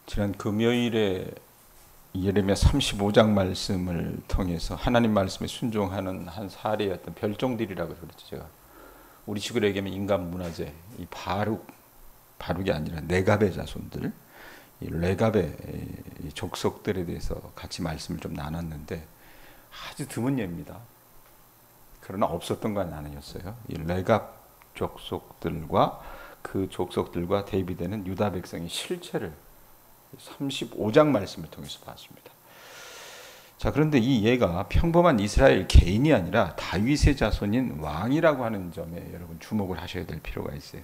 지난 금요일에 예레미야 35장 말씀을 통해서 하나님 말씀에 순종하는 한 사례의 어떤 별종들이라고 그랬죠. 제가 우리 식으로 얘기하면 인간 문화재, 이 바룩이 아니라 네갑의 자손들, 이 레갑의 족속들에 대해서 같이 말씀을 좀 나눴는데 아주 드문 예입니다. 그러나 없었던 건 아니었어요. 이 레갑 족속들과 그 족속들과 대비되는 유다 백성의 실체를 35장 말씀을 통해서 봤습니다. 자, 그런데 이 예가 평범한 이스라엘 개인이 아니라 다윗의 자손인 왕이라고 하는 점에 여러분 주목을 하셔야 될 필요가 있어요.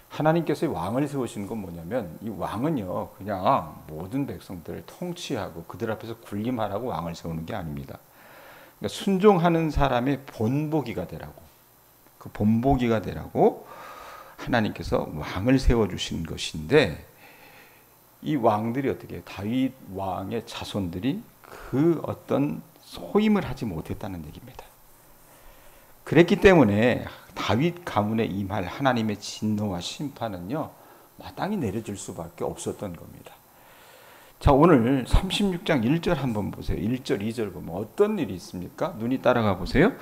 하나님께서 왕을 세우시는 건 뭐냐면 이 왕은요 그냥 모든 백성들을 통치하고 그들 앞에서 군림하라고 왕을 세우는 게 아닙니다. 그러니까 순종하는 사람의 본보기가 되라고, 그 본보기가 되라고 하나님께서 왕을 세워주신 것인데, 이 왕들이 어떻게 해요? 다윗 왕의 자손들이 그 어떤 소임을 하지 못했다는 얘기입니다. 그랬기 때문에 다윗 가문에 임할 하나님의 진노와 심판은요 마땅히 내려질 수밖에 없었던 겁니다. 자, 오늘 36장 1절 한번 보세요. 1절 2절 보면 어떤 일이 있습니까? 눈이 따라가 보세요.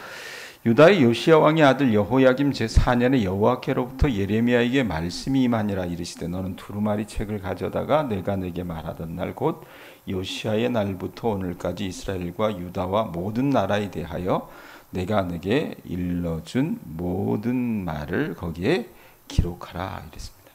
유다의 요시야 왕의 아들 여호야김 제4년에 여호와께로부터 예레미야에게 말씀이 임하니라. 이르시되 너는 두루마리 책을 가져다가 내가 내게 말하던 날 곧 요시야의 날부터 오늘까지 이스라엘과 유다와 모든 나라에 대하여 내가 내게 일러준 모든 말을 거기에 기록하라. 이랬습니다.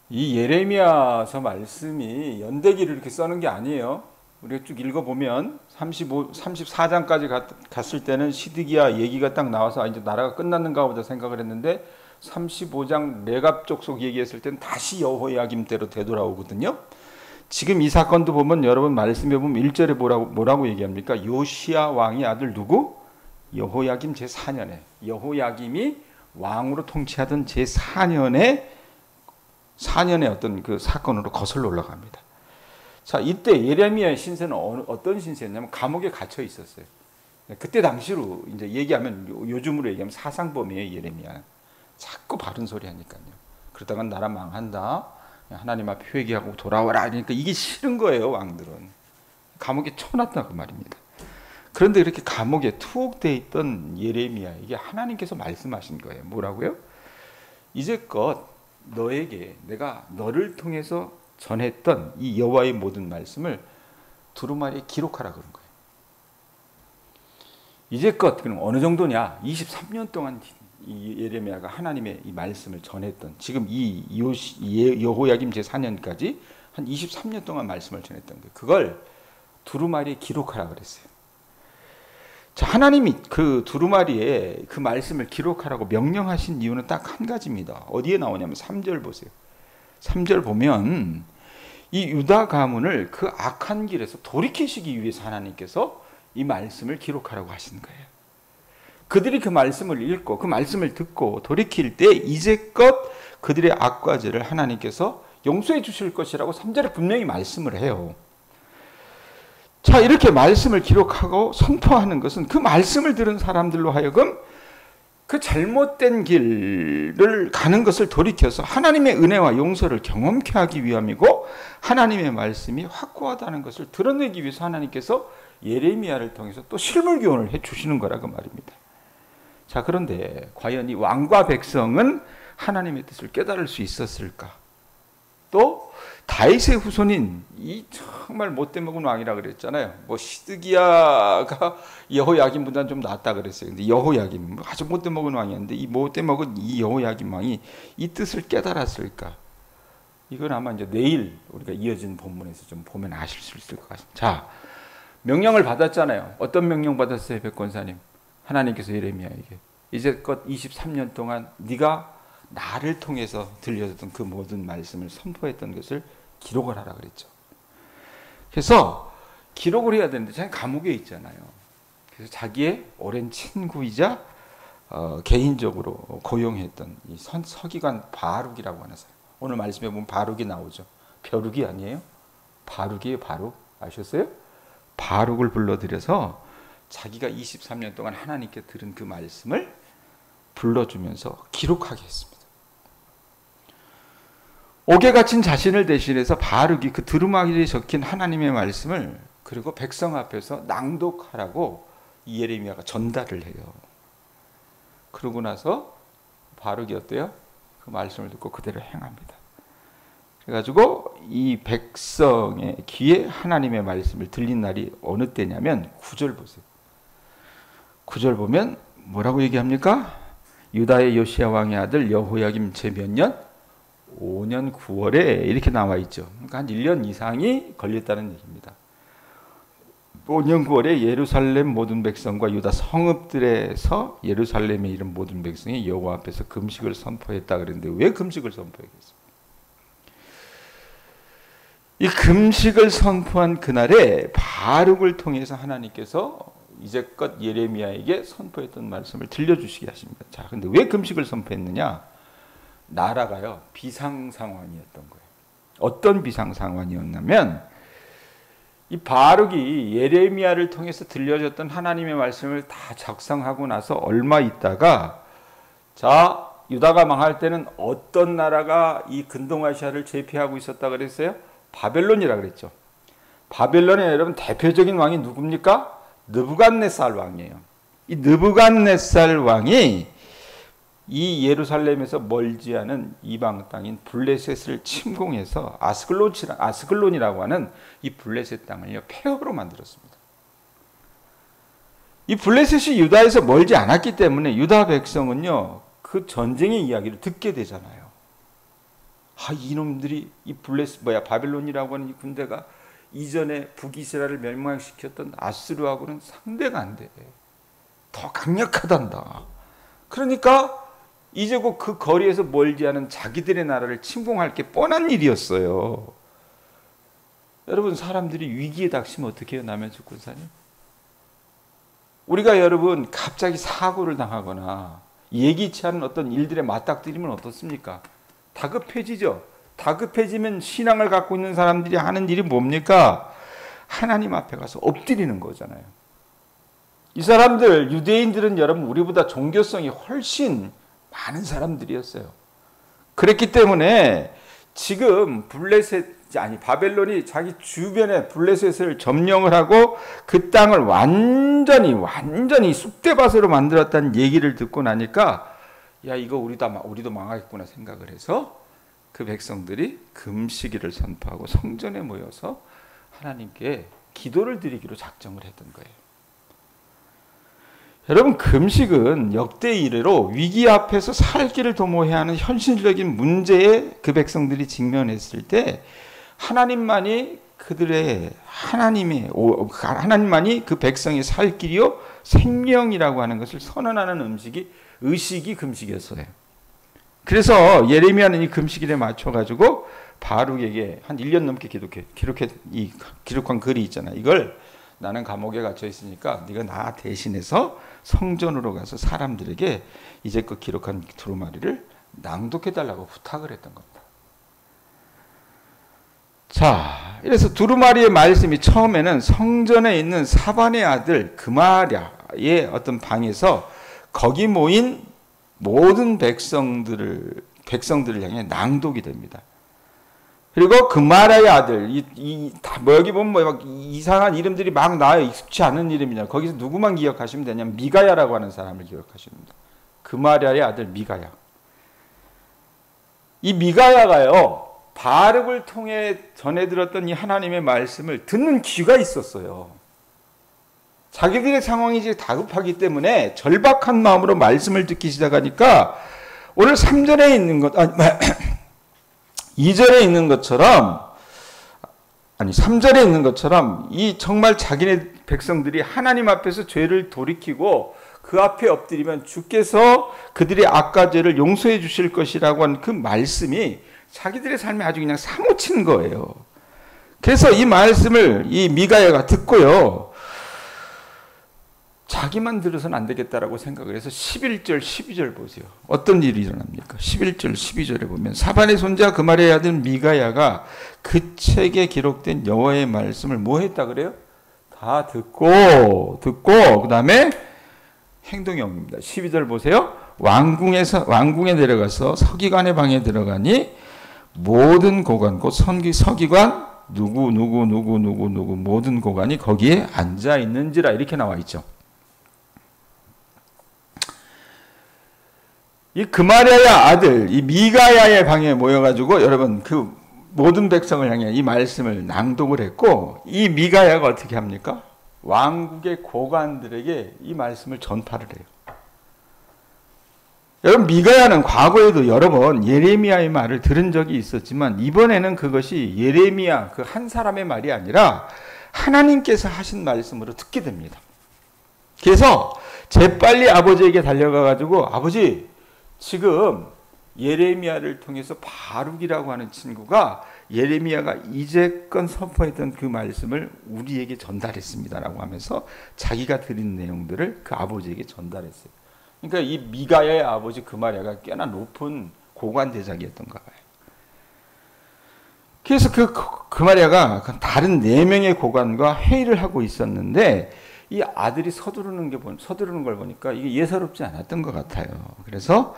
이 예레미야서 말씀이 연대기를 이렇게 써는 게 아니에요. 우리가 쭉 읽어보면 34장까지 갔을 때는 시드기야 얘기가 딱 나와서 이제 나라가 끝났는가 보다 생각을 했는데 35장 레갑 족속 얘기했을 때는 다시 여호야김 때로 되돌아오거든요. 지금 이 사건도 보면 여러분 말씀해 보면 1절에 뭐라고 얘기합니까? 요시야 왕의 아들 누구? 여호야김 제4년에 여호야김이 왕으로 통치하던 제4년에 어떤 그 사건으로 거슬러 올라갑니다. 자, 이때 예레미야의 신세는 어떤 신세였냐면 감옥에 갇혀 있었어요. 그때 당시로 이제 얘기하면 요즘으로 얘기하면 사상범이에요. 예레미야 자꾸 바른 소리 하니까요. 그러다가 나라 망한다. 하나님 앞에 회개하고 돌아와라. 그러니까 이게 싫은 거예요. 왕들은 감옥에 쳐놨다고 말입니다. 그런데 이렇게 감옥에 투옥되어 있던 예레미야에게 하나님께서 말씀하신 거예요. 뭐라고요? 이제껏 너에게 내가 너를 통해서 전했던 이 여호와의 모든 말씀을 두루마리에 기록하라 그런 거예요. 이제껏 그럼 어느 정도냐? 23년 동안 이 예레미야가 하나님의 이 말씀을 전했던, 지금 이 여호야김 제4년까지 한 23년 동안 말씀을 전했던 거예요. 그걸 두루마리에 기록하라 그랬어요. 자, 하나님이 그 두루마리에 그 말씀을 기록하라고 명령하신 이유는 딱 한 가지입니다. 어디에 나오냐면 3절 보세요. 3절 보면 이 유다 가문을 그 악한 길에서 돌이키시기 위해서 하나님께서 이 말씀을 기록하라고 하신 거예요. 그들이 그 말씀을 읽고 그 말씀을 듣고 돌이킬 때 이제껏 그들의 악과 죄를 하나님께서 용서해 주실 것이라고 3절에 분명히 말씀을 해요. 자, 이렇게 말씀을 기록하고 선포하는 것은 그 말씀을 들은 사람들로 하여금 그 잘못된 길을 가는 것을 돌이켜서 하나님의 은혜와 용서를 경험케 하기 위함이고, 하나님의 말씀이 확고하다는 것을 드러내기 위해서 하나님께서 예레미야를 통해서 또 실물교훈을 해주시는 거라고 말입니다. 자, 그런데 과연 이 왕과 백성은 하나님의 뜻을 깨달을 수 있었을까? 또 다윗의 후손인 이 정말 못돼 먹은 왕이라 그랬잖아요. 뭐 시드기야가 여호야김보다는 좀 낫다 그랬어요. 근데 여호야김 아주 못돼 먹은 왕이었는데 이 못돼 먹은 이 여호야김 왕이 이 뜻을 깨달았을까? 이건 아마 이제 내일 우리가 이어진 본문에서 좀 보면 아실 수 있을 것 같습니다. 자, 명령을 받았잖아요. 어떤 명령 받았어요, 백권사님? 하나님께서 예레미야에게 이제껏 23년 동안 네가 나를 통해서 들려줬던 그 모든 말씀을 선포했던 것을 기록을 하라 그랬죠. 그래서 기록을 해야 되는데 자기 감옥에 있잖아요. 그래서 자기의 오랜 친구이자 개인적으로 고용했던 이 서기관 바룩이라고 하는 사람. 오늘 말씀에 보면 바룩이 나오죠. 벼룩이 아니에요. 바룩이에요. 바룩. 아셨어요? 바룩을 불러들여서 자기가 23년 동안 하나님께 들은 그 말씀을 불러주면서 기록하게 했습니다. 옥에 갇힌 자신을 대신해서 바르게 그 두루마리에 적힌 하나님의 말씀을 그리고 백성 앞에서 낭독하라고 예레미야가 전달을 해요. 그러고 나서 바룩이 어때요? 그 말씀을 듣고 그대로 행합니다. 그래가지고 이 백성의 귀에 하나님의 말씀을 들린 날이 어느 때냐면 9절 보세요. 9절 보면 뭐라고 얘기합니까? 유다의 요시야 왕의 아들 여호야김 제 몇 년? 5년 9월에 이렇게 나와 있죠. 그러니까 한 1년 이상이 걸렸다는 얘기입니다. 5년 9월에 예루살렘 모든 백성과 유다 성읍들에서 예루살렘에 이른 모든 백성이 여호와 앞에서 금식을 선포했다 그랬는데 왜 금식을 선포했겠어요? 이 금식을 선포한 그날에 바룩을 통해서 하나님께서 이제껏 예레미야에게 선포했던 말씀을 들려주시게 하십니다. 자, 근데 왜 금식을 선포했느냐? 나라가요, 비상 상황이었던 거예요. 어떤 비상 상황이었냐면, 이 바룩이 예레미야를 통해서 들려줬던 하나님의 말씀을 다 작성하고 나서 얼마 있다가, 자, 유다가 망할 때는 어떤 나라가 이 근동아시아를 제패하고 있었다 그랬어요? 바벨론이라 그랬죠. 바벨론의 여러분 대표적인 왕이 누굽니까? 느부갓네살 왕이에요. 이 느부갓네살 왕이 이 예루살렘에서 멀지 않은 이방 땅인 블레셋을 침공해서 아스글론이라고 하는 이 블레셋 땅을요 폐허로 만들었습니다. 이 블레셋이 유다에서 멀지 않았기 때문에 유다 백성은요 그 전쟁의 이야기를 듣게 되잖아요. 아, 이놈들이 이 바벨론이라고 하는 이 군대가 이전에 북이스라엘을 멸망시켰던 아수르하고는 상대가 안 돼. 더 강력하단다. 그러니까 이제 곧 그 거리에서 멀지 않은 자기들의 나라를 침공할 게 뻔한 일이었어요. 여러분, 사람들이 위기에 닥치면 어떻게 해요? 남의 주권사님? 우리가 여러분 갑자기 사고를 당하거나 예기치 않은 어떤 일들에 맞닥뜨리면 어떻습니까? 다급해지죠. 다급해지면 신앙을 갖고 있는 사람들이 하는 일이 뭡니까? 하나님 앞에 가서 엎드리는 거잖아요. 이 사람들, 유대인들은 여러분 우리보다 종교성이 훨씬 많은 사람들이었어요. 그랬기 때문에 지금 바벨론이 자기 주변에 블레셋을 점령을 하고 그 땅을 완전히 쑥대밭으로 만들었다는 얘기를 듣고 나니까 야, 이거 우리도 망하겠구나 생각을 해서 그 백성들이 금식일을 선포하고 성전에 모여서 하나님께 기도를 드리기로 작정을 했던 거예요. 여러분, 금식은 역대 이래로 위기 앞에서 살기를 도모해야 하는 현실적인 문제에 그 백성들이 직면했을 때 하나님만이 그 백성의 살 길이요 생명이라고 하는 것을 선언하는 의식이 금식이었어요. 그래서 예레미야는 이 금식일에 맞춰가지고 바룩에게 한 1년 넘게 기록한 글이 있잖아요. 이걸 나는 감옥에 갇혀 있으니까 네가 나 대신해서 성전으로 가서 사람들에게 이제껏 기록한 두루마리를 낭독해달라고 부탁을 했던 겁니다. 자, 그래서 두루마리의 말씀이 처음에는 성전에 있는 사반의 아들 그마랴의 어떤 방에서 거기 모인 모든 백성들을 향해 낭독이 됩니다. 그리고 그마랴의 아들, 여기 보면 막 이상한 이름들이 막 나와요. 익숙치 않은 이름이냐. 거기서 누구만 기억하시면 되냐면 미가야라고 하는 사람을 기억하시면 됩니다. 그마랴의 아들 미가야. 이 미가야가요, 바룩을 통해 전해 들었던 이 하나님의 말씀을 듣는 귀가 있었어요. 자기들의 상황이 이제 다급하기 때문에 절박한 마음으로 말씀을 듣기 시작하니까 오늘 3절에 있는 2절에 있는 것처럼 3절에 있는 것처럼 이 정말 자기네 백성들이 하나님 앞에서 죄를 돌이키고 그 앞에 엎드리면 주께서 그들의 악과 죄를 용서해 주실 것이라고 하는 그 말씀이 자기들의 삶에 아주 그냥 사무친 거예요. 그래서 이 말씀을 이 미가야가 듣고요, 자기만 들어서는 안 되겠다라고 생각을 해서 11절, 12절 보세요. 어떤 일이 일어납니까? 11절, 12절에 보면 사반의 손자 그마랴의 아들 미가야가 그 책에 기록된 여호와의 말씀을 뭐 했다 그래요? 다 듣고 그 다음에 행동이 옵니다. 12절 보세요. 왕궁에 내려가서 서기관의 방에 들어가니 모든 고관, 곧 서기관 누구 모든 고관이 거기에 앉아 있는지라 이렇게 나와 있죠. 이 그마랴의 아들 이 미가야의 방에 모여가지고 여러분 그 모든 백성을 향해 이 말씀을 낭독을 했고, 이 미가야가 어떻게 합니까? 왕국의 고관들에게 이 말씀을 전파를 해요. 여러분, 미가야는 과거에도 여러 번 예레미야의 말을 들은 적이 있었지만 이번에는 그것이 예레미야 그 한 사람의 말이 아니라 하나님께서 하신 말씀으로 듣게 됩니다. 그래서 재빨리 아버지에게 달려가가지고, 아버지, 지금 예레미야를 통해서 바룩이라고 하는 친구가 예레미야가 이제껏 선포했던 그 말씀을 우리에게 전달했습니다라고 하면서 자기가 드린 내용들을 그 아버지에게 전달했어요. 그러니까 이 미가야의 아버지 그마랴가 꽤나 높은 고관 대작이었던가 봐요. 그래서 그마랴가 다른 4명의 고관과 회의를 하고 있었는데 이 아들이 서두르는 걸 보니까 이게 예사롭지 않았던 것 같아요. 그래서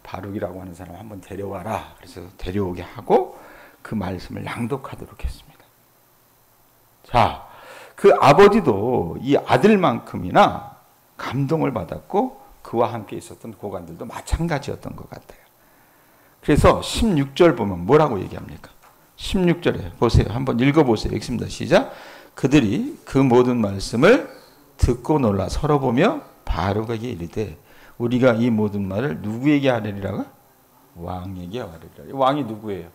바룩이라고 하는 사람 한번 데려와라. 그래서 데려오게 하고 그 말씀을 낭독하도록 했습니다. 자, 그 아버지도 이 아들만큼이나 감동을 받았고 그와 함께 있었던 고관들도 마찬가지였던 것 같아요. 그래서 16절 보면 뭐라고 얘기합니까? 16절에 보세요. 한번 읽어보세요. 읽습니다. 시작. 그들이 그 모든 말씀을 듣고 놀라 서로 보며 바룩에게 이르되 우리가 이 모든 말을 누구에게 하리라고? 왕에게 하리라. 왕이 누구예요?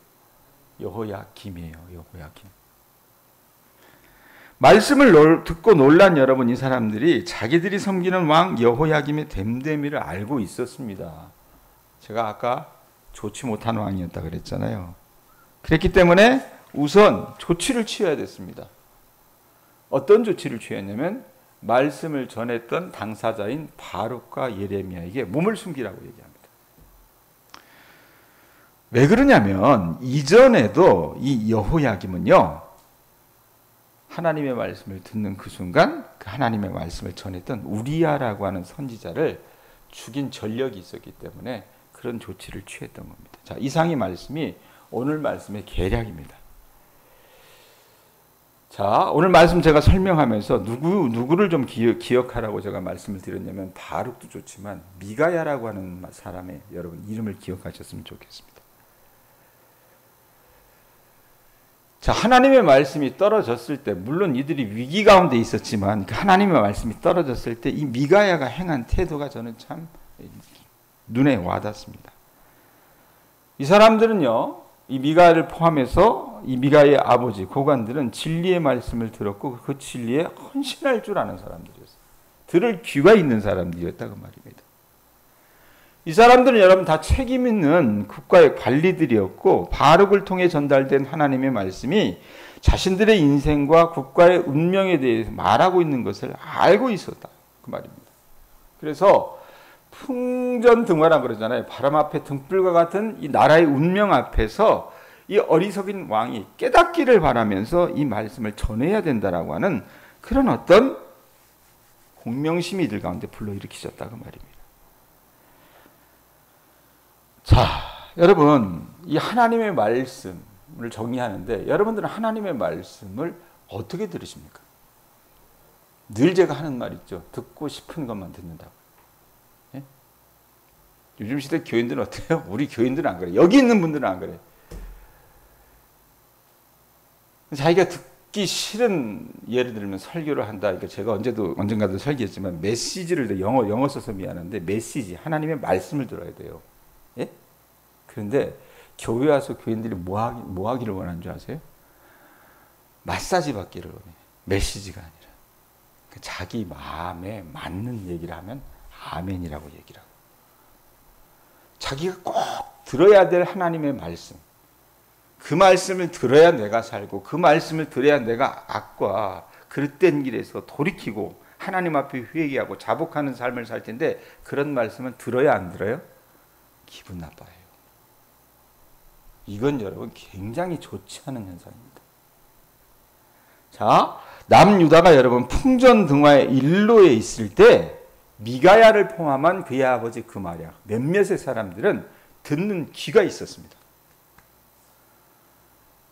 여호야김이에요. 여호야김. 말씀을 듣고 놀란 여러분, 이 사람들이 자기들이 섬기는 왕 여호야김의 됨됨이를 알고 있었습니다. 제가 아까 좋지 못한 왕이었다 그랬잖아요. 그랬기 때문에 우선 조치를 취해야 됐습니다. 어떤 조치를 취했냐면 말씀을 전했던 당사자인 바룩과 예레미야에게 몸을 숨기라고 얘기합니다. 왜 그러냐면 이전에도 이 여호야김은요, 하나님의 말씀을 듣는 그 순간 그 하나님의 말씀을 전했던 우리야라고 하는 선지자를 죽인 전력이 있었기 때문에 그런 조치를 취했던 겁니다. 자, 이상의 말씀이 오늘 말씀의 계략입니다. 자, 오늘 말씀 제가 설명하면서 누구를 좀 기억하라고 제가 말씀을 드렸냐면 바룩도 좋지만 미가야라고 하는 사람의 여러분 이름을 기억하셨으면 좋겠습니다. 자, 하나님의 말씀이 떨어졌을 때, 물론 이들이 위기 가운데 있었지만 그 하나님의 말씀이 떨어졌을 때 이 미가야가 행한 태도가 저는 참 눈에 와닿습니다. 이 사람들은요, 이 미가야를 포함해서 이 미가야의 아버지 고관들은 진리의 말씀을 들었고 그 진리에 헌신할 줄 아는 사람들이었어요. 들을 귀가 있는 사람들이었다고 말입니다. 이 사람들은 여러분 다 책임 있는 국가의 관리들이었고 바룩을 통해 전달된 하나님의 말씀이 자신들의 인생과 국가의 운명에 대해서 말하고 있는 것을 알고 있었다 그 말입니다. 그래서 풍전등화라 그러잖아요. 바람 앞에 등불과 같은 이 나라의 운명 앞에서 이 어리석인 왕이 깨닫기를 바라면서 이 말씀을 전해야 된다라고 하는 그런 어떤 공명심이 이들 가운데 불러일으키셨다고 말입니다. 자, 여러분, 이 하나님의 말씀을 정리하는데 여러분들은 하나님의 말씀을 어떻게 들으십니까? 늘 제가 하는 말 있죠. 듣고 싶은 것만 듣는다고. 예? 요즘 시대 교인들은 어때요? 우리 교인들은 안 그래. 여기 있는 분들은 안 그래. 자기가 듣기 싫은, 예를 들면 설교를 한다. 그러니까 제가 언젠가도 설교했지만 메시지를, 영어 써서 미안한데 메시지, 하나님의 말씀을 들어야 돼요. 예? 그런데 교회 와서 교인들이 뭐 하기를 원하는 줄 아세요? 마사지 받기를 원해. 메시지가 아니라. 자기 마음에 맞는 얘기를 하면 아멘이라고 얘기를 하고. 자기가 꼭 들어야 될 하나님의 말씀. 그 말씀을 들어야 내가 살고 그 말씀을 들어야 내가 악과 그릇된 길에서 돌이키고 하나님 앞에 회개하고 자복하는 삶을 살 텐데 그런 말씀은 들어야 안 들어요? 기분 나빠요. 이건 여러분 굉장히 좋지 않은 현상입니다. 자, 남유다가 여러분 풍전등화의 일로에 있을 때 미가야를 포함한 그의 아버지 그마랴 몇몇의 사람들은 듣는 귀가 있었습니다.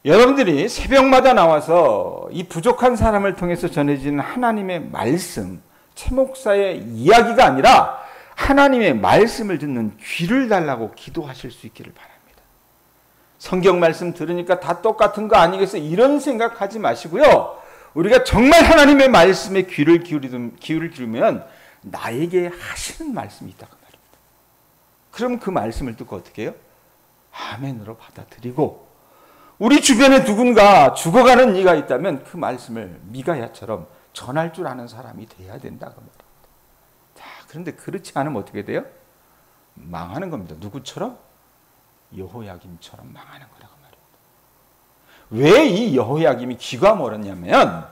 여러분들이 새벽마다 나와서 이 부족한 사람을 통해서 전해지는 하나님의 말씀, 최 목사의 이야기가 아니라 하나님의 말씀을 듣는 귀를 달라고 기도하실 수 있기를 바랍니다. 성경 말씀 들으니까 다 똑같은 거 아니겠어? 이런 생각하지 마시고요. 우리가 정말 하나님의 말씀에 귀를 기울이면 나에게 하시는 말씀이 있다고 말입니다. 그럼 그 말씀을 듣고 어떻게 해요? 아멘으로 받아들이고, 우리 주변에 누군가 죽어가는 이가 있다면 그 말씀을 미가야처럼 전할 줄 아는 사람이 돼야 된다고 말입니다. 자, 그런데 그렇지 않으면 어떻게 돼요? 망하는 겁니다. 누구처럼? 여호야김처럼 망하는 거라고 말입니다. 왜 이 여호야김이 귀가 멀었냐면,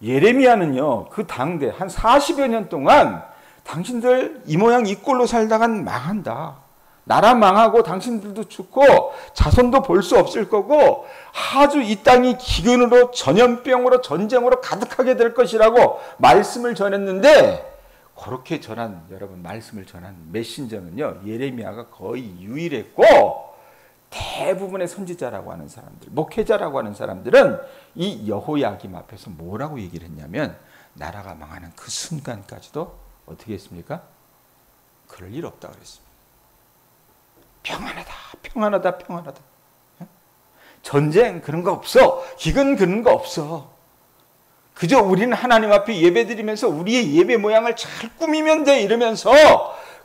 예레미야는요, 그 당대 한 40여 년 동안 당신들 이 모양 이 꼴로 살다간 망한다. 나라 망하고 당신들도 죽고 자손도 볼 수 없을 거고 아주 이 땅이 기근으로 전염병으로 전쟁으로 가득하게 될 것이라고 말씀을 전했는데, 그렇게 전한, 여러분, 말씀을 전한 메신저는요, 예레미야가 거의 유일했고, 대부분의 선지자라고 하는 사람들, 목회자라고 하는 사람들은 이 여호야김 앞에서 뭐라고 얘기를 했냐면, 나라가 망하는 그 순간까지도 어떻게 했습니까? 그럴 일 없다 그랬습니다. 평안하다, 평안하다, 평안하다. 전쟁 그런 거 없어. 기근 그런 거 없어. 그저 우리는 하나님 앞에 예배드리면서 우리의 예배 모양을 잘 꾸미면 돼, 이러면서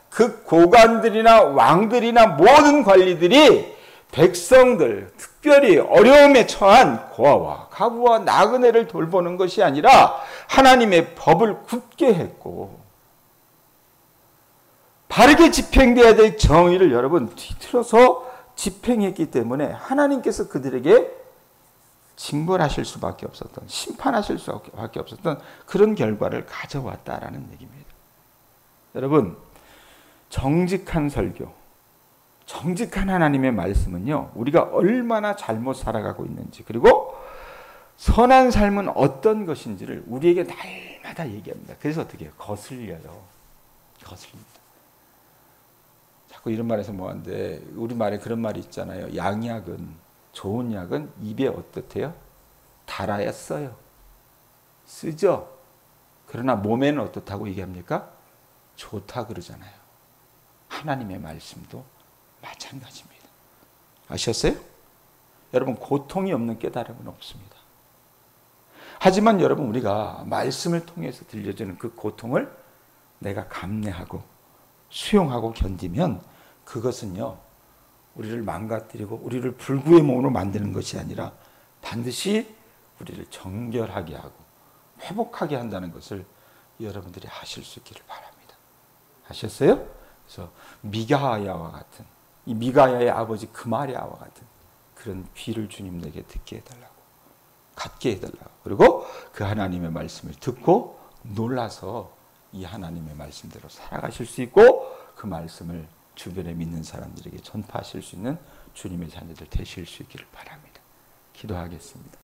그 고관들이나 왕들이나 모든 관리들이 백성들, 특별히 어려움에 처한 고아와 가부와 나그네를 돌보는 것이 아니라 하나님의 법을 굳게 했고, 바르게 집행돼야 될 정의를 여러분 뒤틀어서 집행했기 때문에 하나님께서 그들에게 징벌하실 수밖에 없었던, 심판하실 수밖에 없었던 그런 결과를 가져왔다라는 얘기입니다. 여러분, 정직한 설교, 정직한 하나님의 말씀은요, 우리가 얼마나 잘못 살아가고 있는지, 그리고 선한 삶은 어떤 것인지를 우리에게 날마다 얘기합니다. 그래서 어떻게 해요? 거슬려요. 거슬립니다. 자꾸 이런 말해서 뭐한데, 우리 말에 그런 말이 있잖아요. 양약은, 좋은 약은 입에 어떻대요? 달아야 써요. 쓰죠. 그러나 몸에는 어떻다고 얘기합니까? 좋다 그러잖아요. 하나님의 말씀도 마찬가지입니다. 아셨어요? 여러분, 고통이 없는 깨달음은 없습니다. 하지만 여러분, 우리가 말씀을 통해서 들려주는 그 고통을 내가 감내하고 수용하고 견디면 그것은요, 우리를 망가뜨리고 우리를 불구의 몸으로 만드는 것이 아니라 반드시 우리를 정결하게 하고 회복하게 한다는 것을 여러분들이 하실 수 있기를 바랍니다. 하셨어요? 그래서 미가야와 같은, 이 미가야의 아버지 그마랴와 같은 그런 귀를 주님에게 듣게 해달라고, 갖게 해달라고, 그리고 그 하나님의 말씀을 듣고 놀라서 이 하나님의 말씀대로 살아가실 수 있고, 그 말씀을 주변에 믿는 사람들에게 전파하실 수 있는 주님의 자녀들 되실 수 있기를 바랍니다. 기도하겠습니다.